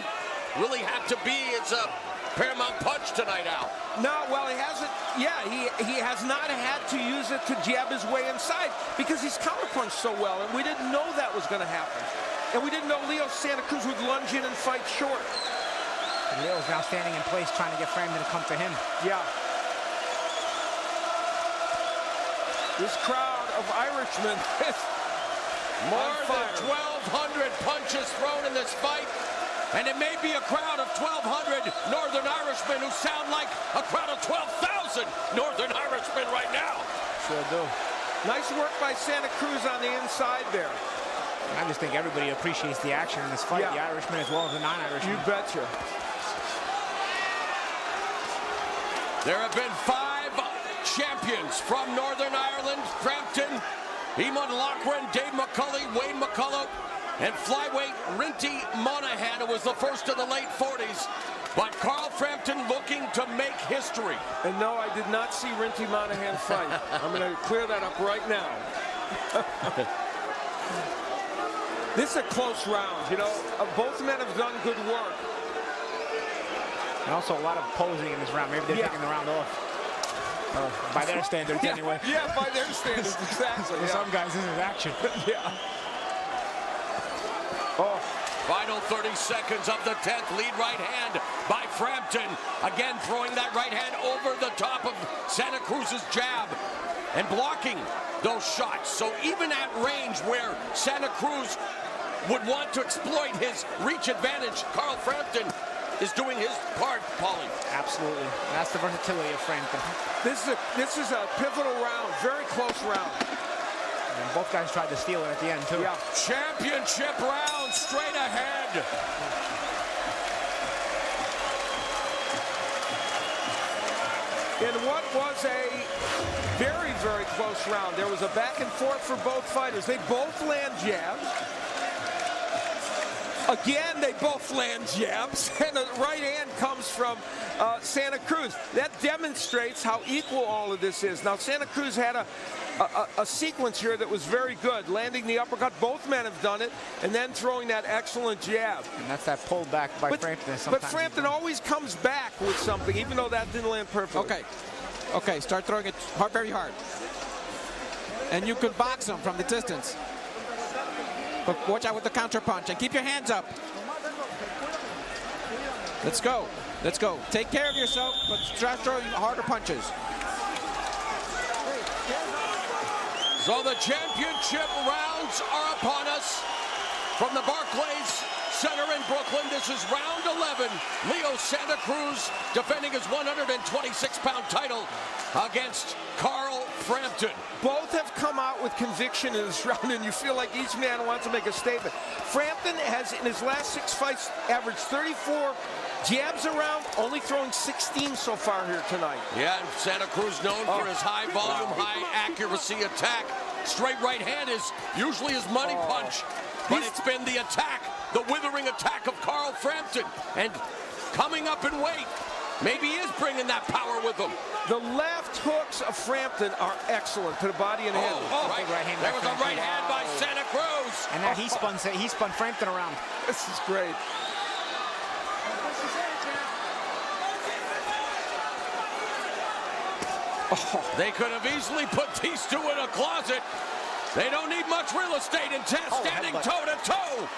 really had to be as a paramount punch tonight, Al. No, well, he hasn't. Yeah, he has not had to use it to jab his way inside because he's counterpunched so well, and we didn't know that was going to happen. And we didn't know Leo Santa Cruz would lunge in and fight short. And Leo's now standing in place trying to get Frampton to come to him. Yeah. This crowd of Irishmen is more than 1,200 punches thrown in this fight. And it may be a crowd of 1,200 Northern Irishmen who sound like a crowd of 12,000 Northern Irishmen right now. Sure do. Nice work by Santa Cruz on the inside there. I just think everybody appreciates the action in this fight, the Irishmen as well as the non-Irishmen. You betcha. There have been 5 champions from Northern Ireland: Frampton, Eamon Loughran, Dave McCulley, Wayne McCullough, and flyweight Rinty Monahan, who was the first in the late 40s. But Carl Frampton looking to make history. And no, I did not see Rinty Monahan fight. I'm going to clear that up right now. This is a close round. You know, both men have done good work. And also a lot of posing in this round. Maybe they're taking the round off. By their standards, anyway. Yeah, by their standards, exactly. For some guys, this is action. Yeah. Oh. Final 30 seconds of the 10th. Lead right hand by Frampton. Again, throwing that right hand over the top of Santa Cruz's jab and blocking those shots. So even at range where Santa Cruz would want to exploit his reach advantage, Carl Frampton is doing his part, Paulie. Absolutely. That's the versatility of Frampton. This is a pivotal round, very close round. And both guys tried to steal it at the end, too. Yeah. Championship round straight ahead. In what was a very, very close round, there was a back and forth for both fighters. They both land jabs. Again, they both land jabs, and the right hand comes from Santa Cruz. That demonstrates how equal all of this is. Now, Santa Cruz had a sequence here that was very good, landing the uppercut. Both men have done it, and then throwing that excellent jab. And that's that pull back by Frampton. But Frampton always comes back with something, even though that didn't land perfectly. Okay, start throwing it hard, very hard. And you could box him from the distance. But watch out with the counter punch and keep your hands up. Let's go. Let's go. Take care of yourself, but start throwing harder punches. So the championship rounds are upon us. From the Barclays Center in Brooklyn, this is round 11. Leo Santa Cruz defending his 126-pound title against Carl Frampton. Both have come out with conviction in this round, and you feel like each man wants to make a statement. Frampton has, in his last 6 fights, averaged 34 jabs around, only throwing 16 so far here tonight. Yeah, and Santa Cruz known for his high volume, high accuracy attack. straight right hand is usually his money punch. But it's been the attack, the withering attack of Carl Frampton. And coming up in weight, maybe he is bringing that power with him. The left hooks of Frampton are excellent to the body and head. Right hand there was a Frampton. right hand by Santa Cruz. And now he spun Frampton around. This is great. They could have easily put these two in a closet. They don't need much real estate in standing toe-to-toe.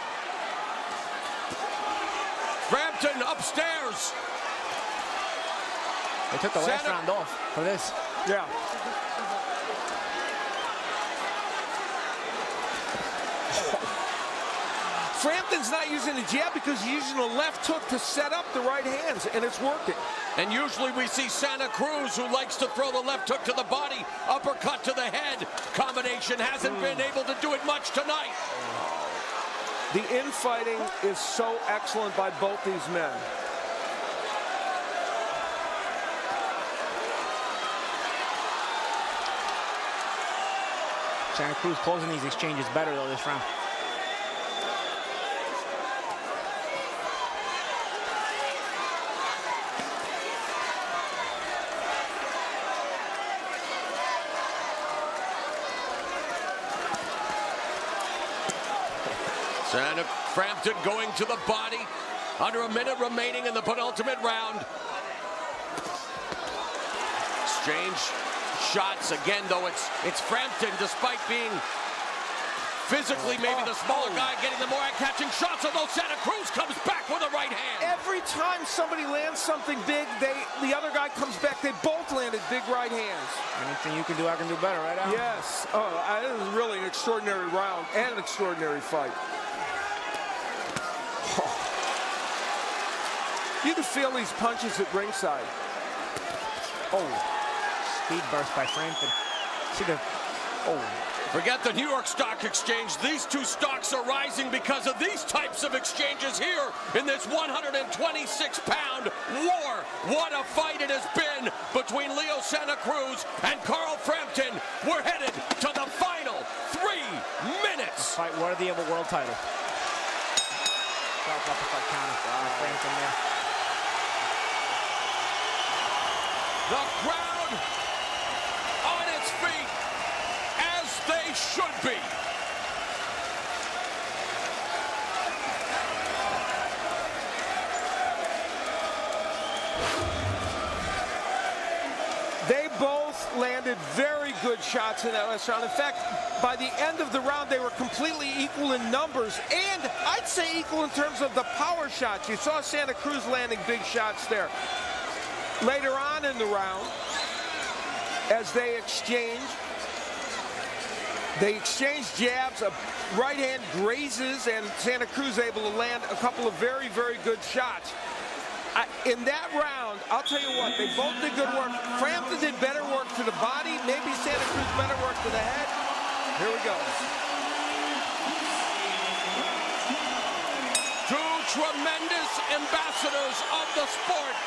Frampton upstairs. They took the last round off for this. Yeah. Frampton's not using the jab because he's using the left hook to set up the right hands, and it's working. And usually we see Santa Cruz, who likes to throw the left hook to the body, uppercut to the head. Combination hasn't been able to do it much tonight. The infighting is so excellent by both these men. Santa Cruz closing these exchanges better, though, this round. Santa Frampton going to the body. Under a minute remaining in the penultimate round. Exchange shots again, though it's Frampton, despite being physically maybe the smaller guy, getting the more catching shots, although Santa Cruz comes back with a right hand. Every time somebody lands something big, the other guy comes back. They both landed big right hands. Anything you can do, I can do better, right, Al? Yes. This is really an extraordinary round and an extraordinary fight. You can feel these punches at ringside. Speed burst by Frampton. See the... Forget the New York Stock Exchange. These two stocks are rising because of these types of exchanges here in this 126-pound war. What a fight it has been between Leo Santa Cruz and Carl Frampton. We're headed to the final 3 minutes. Fight worthy of a world title. Sharp uppercut counter by Frampton there. The crowd on its feet, as they should be. They both landed very good shots in that last round. In fact, by the end of the round, they were completely equal in numbers, and I'd say equal in terms of the power shots. You saw Santa Cruz landing big shots there. Later on in the round, as they exchanged jabs, a right hand grazes, and Santa Cruz able to land a couple of very, very good shots. In that round, I'll tell you what, they both did good work. Frampton did better work to the body, maybe Santa Cruz better work to the head. Here we go. Two tremendous ambassadors of the sport,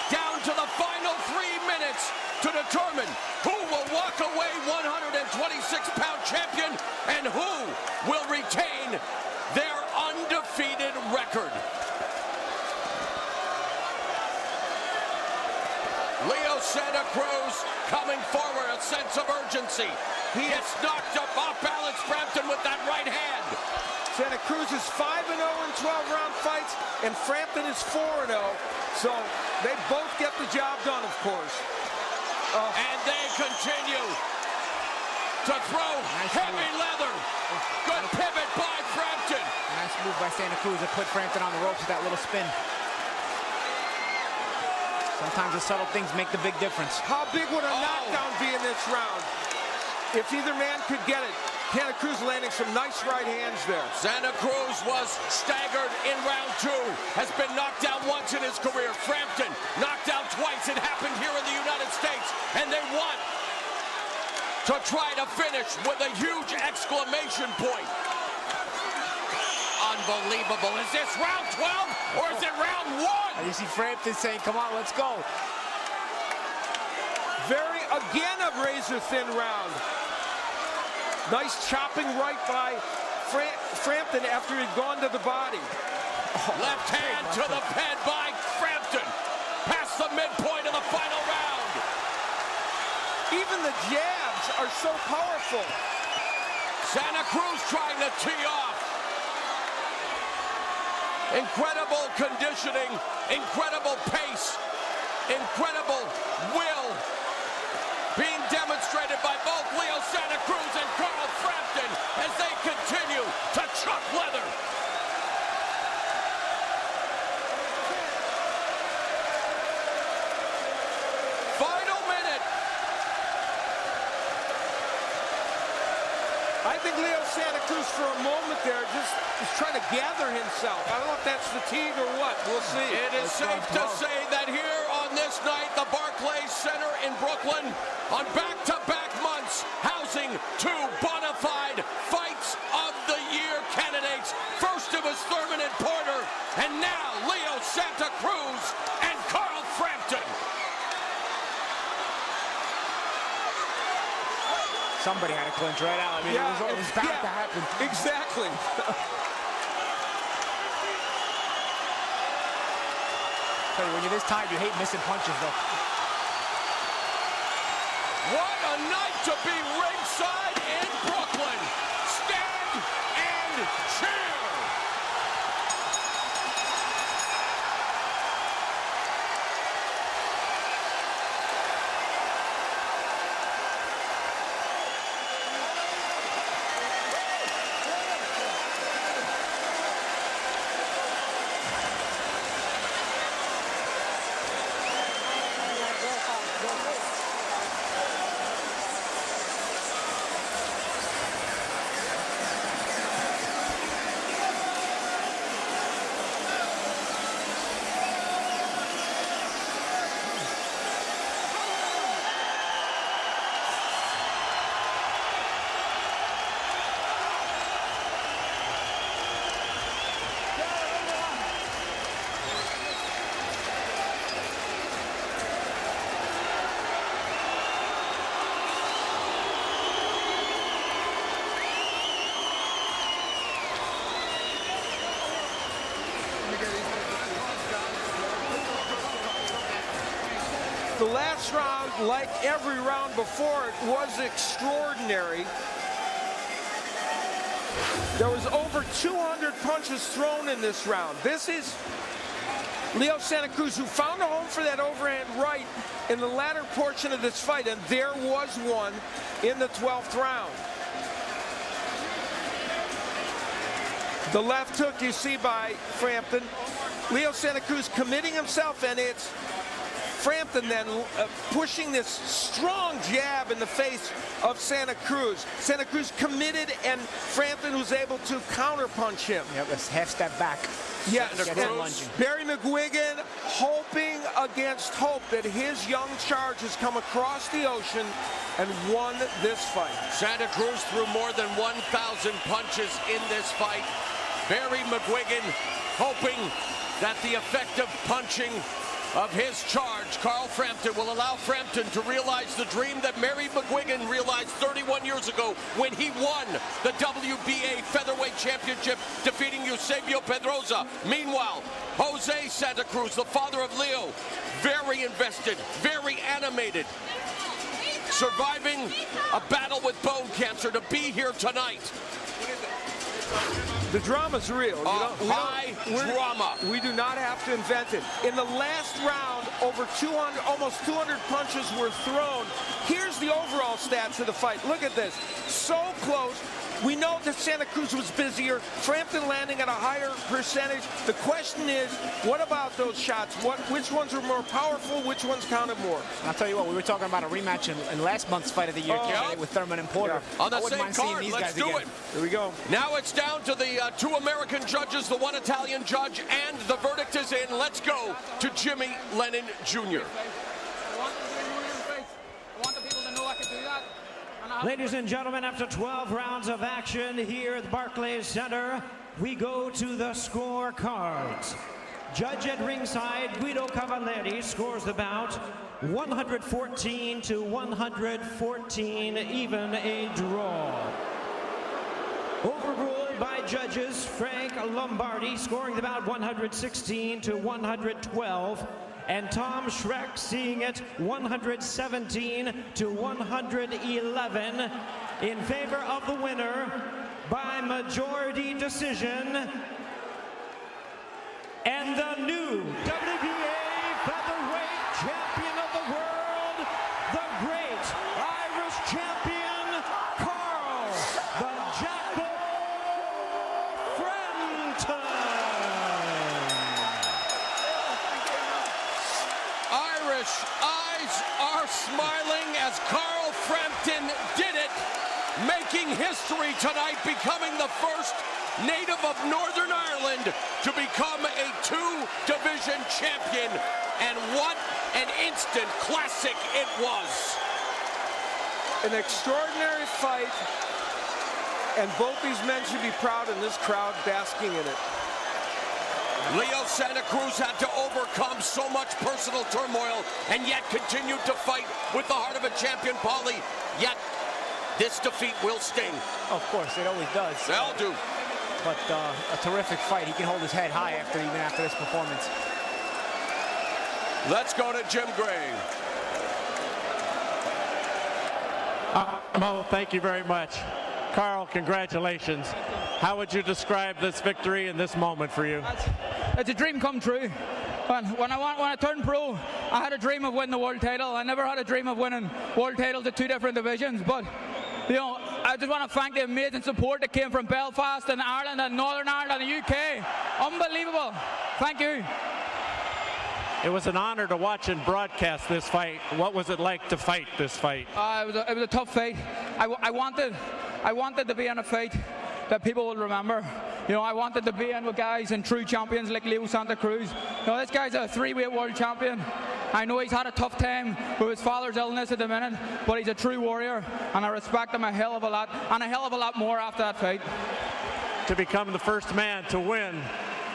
down to the final 3 minutes to determine who will walk away 126-pound champion and who will retain their undefeated record. Leo Santa Cruz coming forward, a sense of urgency. He gets knocked up off balance, Frampton with that right hand. Santa Cruz is 5-0 in 12-round fights, and Frampton is 4-0. So they both get the job done, of course. And they continue to throw heavy leather. Good pivot by Frampton. Nice move by Santa Cruz to put Frampton on the ropes with that little spin. Sometimes the subtle things make the big difference. How big would a knockdown be in this round? If either man could get it. Santa Cruz landing some nice right hands there. Santa Cruz was staggered in round 2, has been knocked down once in his career. Frampton knocked down twice. It happened here in the United States, and they want to try to finish with a huge exclamation point. Unbelievable. Is this round 12 or is it round 1? You see Frampton saying, come on, let's go. Again, a razor-thin round. Nice chopping right by Frampton after he'd gone to the body. Left hand to the head by Frampton. Past the midpoint of the final round. Even the jabs are so powerful. Santa Cruz trying to tee off. Incredible conditioning, incredible pace, incredible will being demonstrated by both Leo Santa Cruz and Carl Frampton as they continue to chuck leather. Final minute. I think Leo Santa Cruz for a moment there just is trying to gather himself. I don't know if that's fatigue or what. We'll see. It is safe to say that here on this night, the Barclays Center in Brooklyn, on back-to-back months, housing two bona fide Fights of the Year candidates. First it was Thurman and Porter, and now Leo Santa Cruz and Carl Frampton. Somebody had to clinch right out. I mean, it was bound to happen. Exactly. Tell you, when you're this tired, you hate missing punches, though. What a night to be ringside in Brooklyn. Stand and cheer. The last round, like every round before it, was extraordinary. There was over 200 punches thrown in this round. This is Leo Santa Cruz, who found a home for that overhand right in the latter portion of this fight, and there was one in the 12th round. The left hook you see by Frampton. Leo Santa Cruz committing himself, and it's Frampton then pushing this strong jab in the face of Santa Cruz. Santa Cruz committed, and Frampton was able to counterpunch him. Yep, that's half step back. Yes, lunging. Barry McGuigan hoping against hope that his young charge has come across the ocean and won this fight. Santa Cruz threw more than 1,000 punches in this fight. Barry McGuigan hoping that the effective punching of his charge, Carl Frampton, will allow Frampton to realize the dream that Barry McGuigan realized 31 years ago when he won the WBA Featherweight Championship, defeating Eusebio Pedrosa. Meanwhile, Jose Santa Cruz, the father of Leo, very invested, very animated, surviving a battle with bone cancer to be here tonight. The drama's real. High drama. We do not have to invent it. In the last round, over 200, almost 200 punches were thrown. Here's the overall stats of the fight. Look at this. So close. We know that Santa Cruz was busier. Frampton landing at a higher percentage. The question is, what about those shots? Which ones were more powerful? Which ones counted more? I'll tell you what, we were talking about a rematch in last month's Fight of the Year with Thurman and Porter. Yeah. On the I wouldn't same mind seeing card, these let's guys do again. it. Here we go. Now it's down to the two American judges, the one Italian judge, and the verdict is in. Let's go to Jimmy Lennon Jr. Ladies and gentlemen, after 12 rounds of action here at the Barclays Center, we go to the scorecards. Judge at ringside, Guido Cavalieri, scores the bout 114 to 114, even a draw. Overruled by judges Frank Lombardi, scoring the bout 116 to 112, and Tom Schreck seeing it 117 to 111 in favor of the winner by majority decision, and the new WBA Featherweight Champion of the world, the great Irish champion, Carl the Jackal Frampton. Irish eyes are smiling as Carl Frampton did it, making history tonight, becoming the first native of Northern Ireland to become a two-division champion. And what an instant classic it was. An extraordinary fight, and both these men should be proud, and this crowd basking in it. Leo Santa Cruz had to overcome so much personal turmoil and yet continued to fight with the heart of a champion, Paulie. Yet this defeat will sting. Of course, it always does. They'll do. But a terrific fight. He can hold his head high even after this performance. Let's go to Jim Gray. Mo, thank you very much. Carl, congratulations. How would you describe this victory and this moment for you? It's a dream come true. When I turned pro, I had a dream of winning the world title. I never had a dream of winning world titles at two different divisions, but you know, I just want to thank the amazing support that came from Belfast and Ireland and Northern Ireland and the UK. Unbelievable. Thank you. It was an honor to watch and broadcast this fight. What was it like to fight this fight? It was a tough fight. I wanted to be in a fight that people will remember. You know, I wanted to be in with guys and true champions like Leo Santa Cruz. You know, this guy's a three-weight world champion. I know he's had a tough time with his father's illness at the minute, but he's a true warrior, and I respect him a hell of a lot, and a hell of a lot more after that fight. To become the first man to win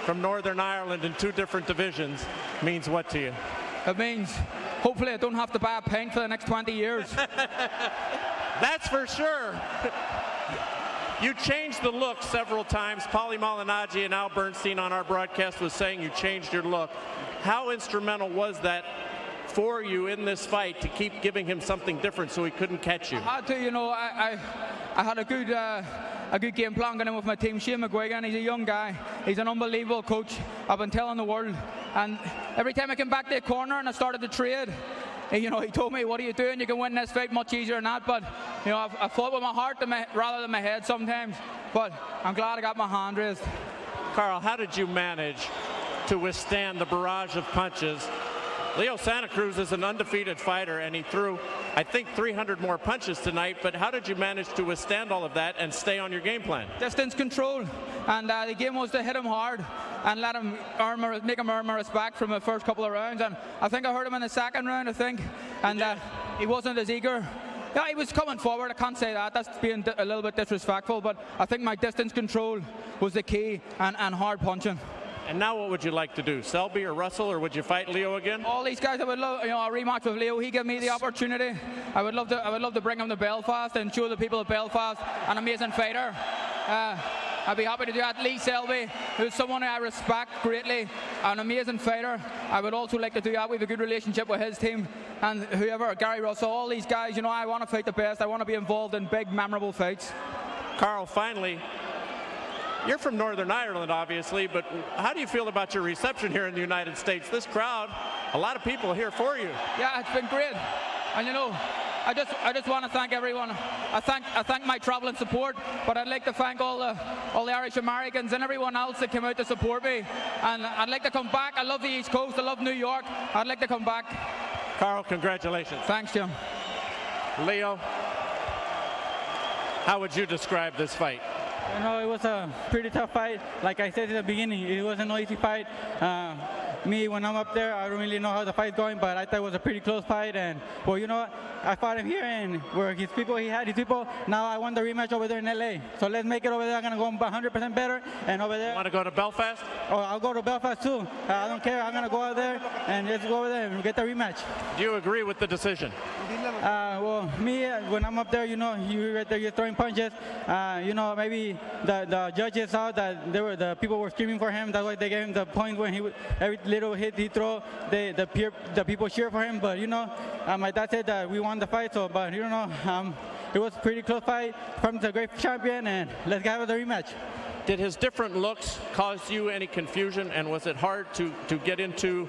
from Northern Ireland in two different divisions means what to you? It means hopefully I don't have to buy a pint for the next 20 years. That's for sure. You changed the look several times. Paulie Malignaggi and Al Bernstein on our broadcast was saying you changed your look. How instrumental was that for you in this fight to keep giving him something different so he couldn't catch you? I had to, you know, I had a good game plan going in with my team. Shane McGuigan, he's a young guy. He's an unbelievable coach. I've been telling the world. And every time I came back to the corner and I started to trade, you know, he told me, what are you doing? You can win this fight much easier than that. But, you know, I fought with my heart rather than my head sometimes. But I'm glad I got my hand raised. Carl, how did you manage to withstand the barrage of punches? Leo Santa Cruz is an undefeated fighter, and he threw, I think, 300 more punches tonight. But how did you manage to withstand all of that and stay on your game plan? Distance control. And the game was to hit him hard and let him make him earn my respect from the first couple of rounds. And I think I hurt him in the second round, I think. And he wasn't as eager. Yeah, he was coming forward. I can't say that. That's being a little bit disrespectful. But I think my distance control was the key, and hard punching. And now what would you like to do? Selby or Russell, or would you fight Leo again? All these guys, I would love, you know, a rematch with Leo. He gave me the opportunity. I would love to bring him to Belfast and show the people of Belfast an amazing fighter. I'd be happy to do that. Lee Selby, who's someone I respect greatly, an amazing fighter. I would also like to do that. We have a good relationship with his team and whoever, Gary Russell, all these guys. You know, I want to fight the best. I want to be involved in big, memorable fights. Carl, finally, you're from Northern Ireland, obviously, but how do you feel about your reception here in the United States? This crowd, a lot of people here for you. Yeah, it's been great. And you know, I just want to thank everyone. I thank my traveling support, but I'd like to thank all the Irish Americans and everyone else that came out to support me. And I'd like to come back. I love the East Coast. I love New York. I'd like to come back. Carl, congratulations. Thanks, Jim. Leo, how would you describe this fight? You know, it was a pretty tough fight. Like I said at the beginning, it was an easy fight. me, when I'm up there, I don't really know how the fight's going, but I thought it was a pretty close fight. And, well, you know what? I fought him here, and where he had his people. Now I won the rematch over there in LA. So let's make it over there. I'm going to go 100% better. And over there. You want to go to Belfast? Oh, I'll go to Belfast too. I don't care. I'm going to go out there and let's go over there and get the rematch. Do you agree with the decision? Well, me, when I'm up there, you know, right there, you're throwing punches. You know, maybe the judges saw that the people were screaming for him. That's why they gave him the point when every little hit he throw, the people cheer for him. But you know, my dad said that we won the fight. So, but you know, it was a pretty close fight. Frampton's a great champion, and let's have the rematch. Did his different looks cause you any confusion, and was it hard to get into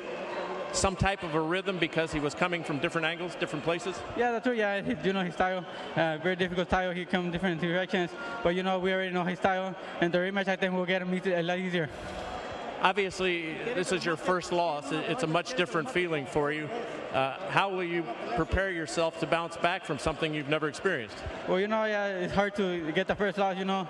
some type of a rhythm because he was coming from different angles, different places? Yeah, that's true. Yeah, you know his style, very difficult style. He comes different directions, but you know we already know his style, and the rematch I think will get him a lot easier. Obviously, this is your first loss. It's a much different feeling for you. How will you prepare yourself to bounce back from something you've never experienced? Well, you know, yeah, it's hard to get the first loss, you know.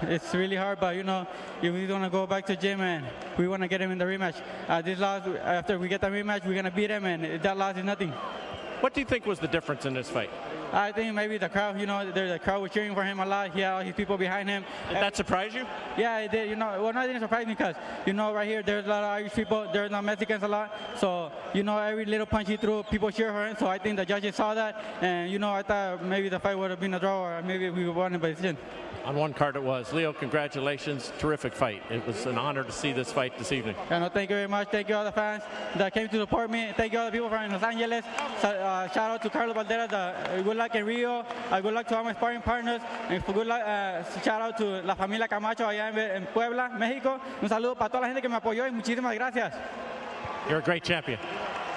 It's really hard, but, you know, if we want to go back to gym and we want to get him in the rematch. This loss, after we get the rematch, we're going to beat him, and that loss is nothing. What do you think was the difference in this fight? I think maybe the crowd, you know, the crowd was cheering for him a lot. He had all his people behind him. Did that surprise you? Yeah, it did. You know, well, no, it didn't surprise me because, you know, right here, there's a lot of Irish people. There's no Mexicans a lot. So, you know, every little punch he threw, people cheer for him. So I think the judges saw that. And, you know, I thought maybe the fight would have been a draw or maybe we would have won it by decision. On one card it was. Leo, congratulations. Terrific fight. It was an honor to see this fight this evening. Yeah, no, thank you very much. Thank you all the fans that came to support me. Thank you all the people from Los Angeles. Shout out to Carlos Valderas. Good luck in Rio. Good luck to all my sparring partners. And good luck, shout out to la familia Camacho allá en Puebla, México. Un saludo para toda la gente que me apoyó y muchísimas gracias. You're a great champion.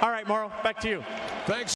All right, Mauro, back to you. Thanks.